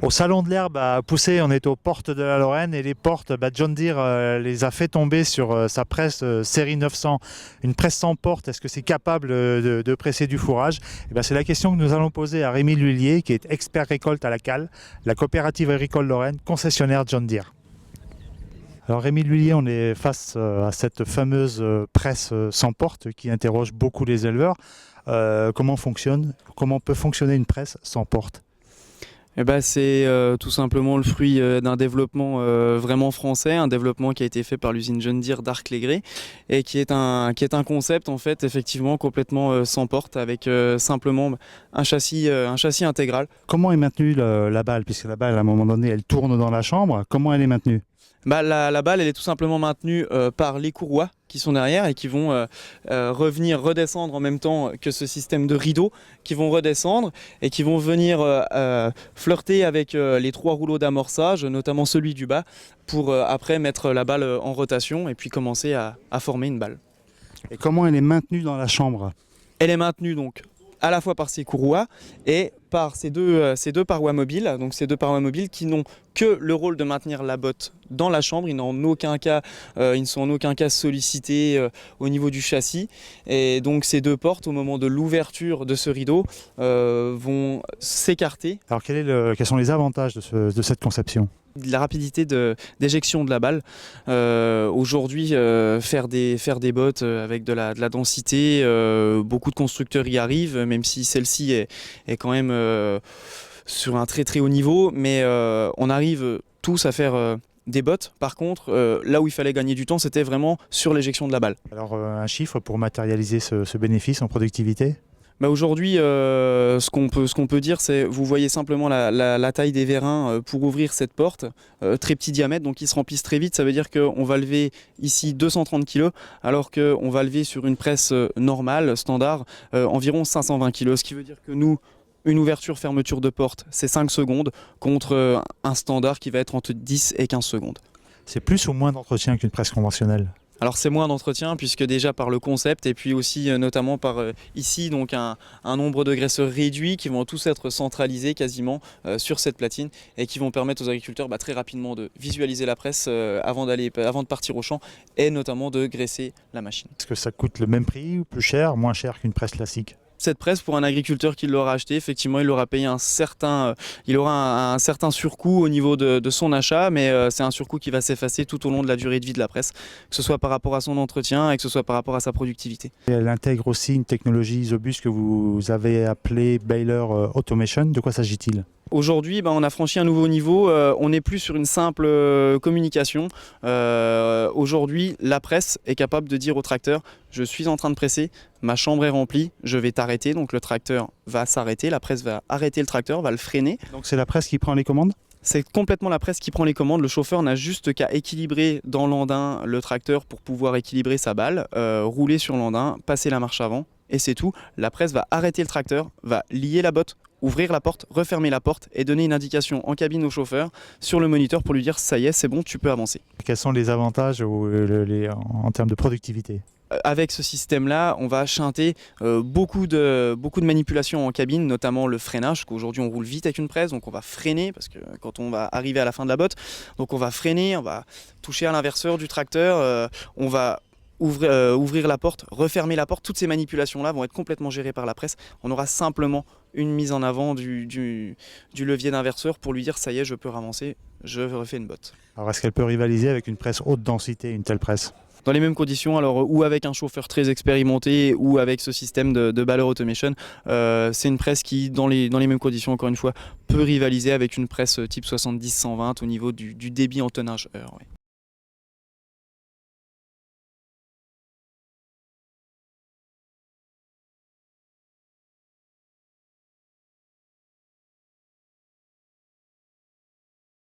Au Salon de l'Herbe à Poussey, on est aux portes de la Lorraine et les portes, John Deere les a fait tomber sur sa presse série 900, une presse sans porte. Est-ce que c'est capable de presser du fourrage? C'est la question que nous allons poser à Rémi Lhuillier, qui est expert récolte à la CAL, la coopérative agricole Lorraine, concessionnaire John Deere. Alors Rémi Lhuillier, on est face à cette fameuse presse sans porte qui interroge beaucoup les éleveurs. Comment peut fonctionner une presse sans porte? C'est tout simplement le fruit d'un développement vraiment français, un développement qui a été fait par l'usine John Deere d'Arc-les-Grès et qui est un concept en fait effectivement complètement sans porte avec simplement un châssis intégral. Comment est maintenue la balle? Puisque la balle à un moment donné elle tourne dans la chambre, comment elle est maintenue? La balle elle est tout simplement maintenue par les courroies qui sont derrière et qui vont redescendre en même temps que ce système de rideaux, qui vont redescendre et qui vont venir flirter avec les trois rouleaux d'amorçage, notamment celui du bas, pour après mettre la balle en rotation et puis commencer à former une balle. Et comment elle est maintenue dans la chambre? Elle est maintenue donc à la fois par ces courroies et par ces deux parois mobiles, donc ces deux parois mobiles qui n'ont que le rôle de maintenir la botte dans la chambre. Ils ne sont en aucun cas sollicités au niveau du châssis. Et donc ces deux portes, au moment de l'ouverture de ce rideau, vont s'écarter. Alors quels sont les avantages de cette conception? La rapidité d'éjection de la balle. Aujourd'hui, faire des bottes avec de la densité, beaucoup de constructeurs y arrivent, même si celle-ci est quand même sur un très très haut niveau, mais on arrive tous à faire des bottes. Par contre, là où il fallait gagner du temps, c'était vraiment sur l'éjection de la balle. Alors un chiffre pour matérialiser ce bénéfice en productivité? Aujourd'hui, ce qu'on peut dire, c'est, vous voyez simplement la taille des vérins pour ouvrir cette porte, très petit diamètre, donc ils se remplissent très vite. Ça veut dire qu'on va lever ici 230 kg, alors qu'on va lever sur une presse normale, standard, environ 520 kg. Ce qui veut dire que nous, une ouverture-fermeture de porte, c'est 5 secondes, contre un standard qui va être entre 10 et 15 secondes. C'est plus ou moins d'entretien qu'une presse conventionnelle? Alors c'est moins d'entretien puisque déjà par le concept et puis aussi notamment par ici donc un nombre de graisseurs réduit qui vont tous être centralisés quasiment sur cette platine et qui vont permettre aux agriculteurs très rapidement de visualiser la presse avant de partir au champ et notamment de graisser la machine. Est-ce que ça coûte le même prix ou plus cher, moins cher qu'une presse classique? Cette presse, pour un agriculteur qui l'aura acheté, effectivement, il aura payé il aura un certain surcoût au niveau de son achat, mais c'est un surcoût qui va s'effacer tout au long de la durée de vie de la presse, que ce soit par rapport à son entretien et que ce soit par rapport à sa productivité. Et elle intègre aussi une technologie Isobus que vous avez appelée Baler Automation. De quoi s'agit-il? Aujourd'hui, on a franchi un nouveau niveau, on n'est plus sur une simple communication. Aujourd'hui, la presse est capable de dire au tracteur « je suis en train de presser, ma chambre est remplie, je vais t'arrêter ». Donc le tracteur va s'arrêter, la presse va arrêter le tracteur, va le freiner. Donc c'est la presse qui prend les commandes? C'est complètement la presse qui prend les commandes. Le chauffeur n'a juste qu'à équilibrer dans l'andin le tracteur pour pouvoir équilibrer sa balle, rouler sur l'andin, passer la marche avant et c'est tout. La presse va arrêter le tracteur, va lier la botte, ouvrir la porte, refermer la porte et donner une indication en cabine au chauffeur sur le moniteur pour lui dire ça y est, c'est bon, tu peux avancer. Quels sont les avantages en termes de productivité? Avec ce système-là, on va chanter beaucoup de manipulations en cabine, notamment le freinage, qu'aujourd'hui on roule vite avec une presse, donc on va freiner, parce que quand on va arriver à la fin de la botte, donc on va freiner, on va toucher à l'inverseur du tracteur, on va ouvrir la porte, refermer la porte. Toutes ces manipulations-là vont être complètement gérées par la presse. On aura simplement une mise en avant du levier d'inverseur pour lui dire ça y est, je peux ravancer, je refais une botte. Alors est-ce qu'elle peut rivaliser avec une presse haute densité, une telle presse? Dans les mêmes conditions, alors ou avec un chauffeur très expérimenté ou avec ce système de Baler Automation, c'est une presse qui, dans les mêmes conditions, encore une fois, peut rivaliser avec une presse type 70-120 au niveau du débit en tonnage heure. Ouais.